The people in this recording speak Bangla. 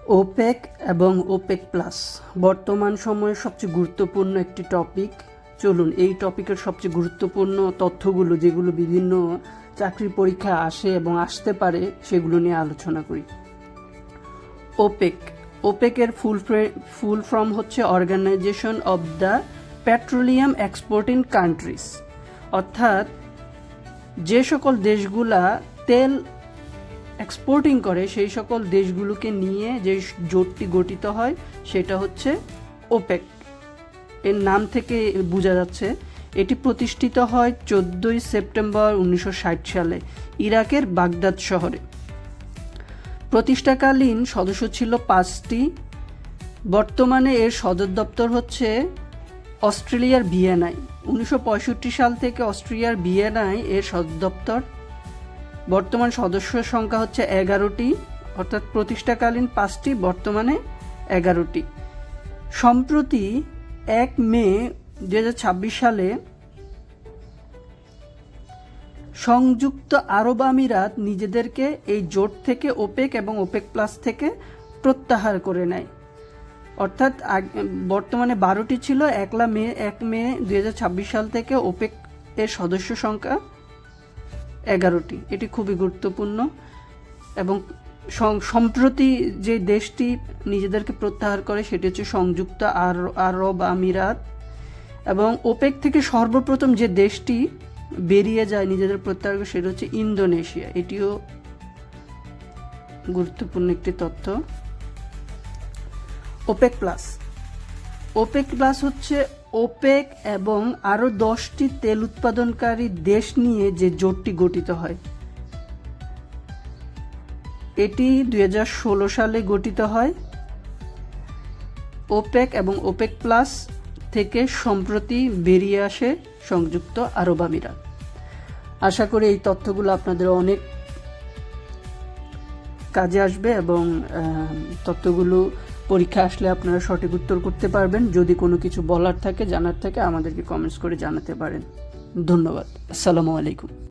ওপেক এবং ওপেক প্লাস বর্তমান সময়ে সবচেয়ে গুরুত্বপূর্ণ একটি টপিক। চলুন এই টপিকের সবচেয়ে গুরুত্বপূর্ণ তথ্যগুলো, যেগুলো বিভিন্ন চাকরির পরীক্ষায় আসে এবং আসতে পারে, সেগুলো নিয়ে আলোচনা করি। ওপেকের ফুল ফর্ম হচ্ছে organisation of the petroleum exporting countries, অর্থাৎ যে সকল দেশগুলা তেল এক্সপোর্টিং করে সেই সকল দেশগুলোকে নিয়ে যে জোটটি গঠিত হয় সেটা হচ্ছে ওপেক। এর নাম থেকে বোঝা যাচ্ছে এটি প্রতিষ্ঠিত হয় 14 সেপ্টেম্বর 1960 সালে ইরাকের বাগদাদ শহরে। প্রতিষ্ঠাকালীন সদস্য ছিল 5টি। বর্তমানে এর সদর দপ্তর হচ্ছে অস্ট্রেলিয়ার ভিয়েনায়। 1965 সাল থেকে অস্ট্রেলিয়ার ভিয়েনায় এর সদর দপ্তর। বর্তমান সদস্যের সংখ্যা হচ্ছে 11টি, অর্থাৎ প্রতিষ্ঠাকালীন 5টি, বর্তমানে 11টি। সম্প্রতি 1 মে 2026 সালে সংযুক্ত আরব আমিরাত নিজেদেরকে এই জোট থেকে, ওপেক এবং ওপেক প্লাস থেকে প্রত্যাহার করে নেয়। অর্থাৎ বর্তমানে 12টি ছিল, 1 মে 2026 সাল থেকে ওপেক এর সদস্য সংখ্যা 11টি। এটি খুবই গুরুত্বপূর্ণ। এবং সম্প্রতি যে দেশটি নিজেদেরকে প্রত্যাহার করে সেটি হচ্ছে সংযুক্ত আরব আমিরাত। এবং ওপেক থেকে সর্বপ্রথম যে দেশটি বেরিয়ে যায় নিজেদের প্রত্যাহার করে সেটা হচ্ছে ইন্দোনেশিয়া। এটিও গুরুত্বপূর্ণ একটি তথ্য। ওপেক প্লাস হচ্ছে ওপেক এবং আরও 10টি তেল উৎপাদনকারী দেশ নিয়ে যে জোটটি গঠিত হয়। এটি 2016 সালে গঠিত হয়। ওপেক এবং ওপেক প্লাস থেকে সম্প্রতি বেরিয়ে আসে সংযুক্ত আরব আমিরাত। আশা করি এই তথ্যগুলো আপনাদের অনেক কাজে আসবে এবং তথ্যগুলো পরীক্ষা আসলে আপনারা সঠিক উত্তর করতে পারবেন। যদি কোনো কিছু বলার থাকে, জানার থাকে, আমাদেরকে কমেন্টস করে জানাতে পারেন। ধন্যবাদ। আসসালামু আলাইকুম।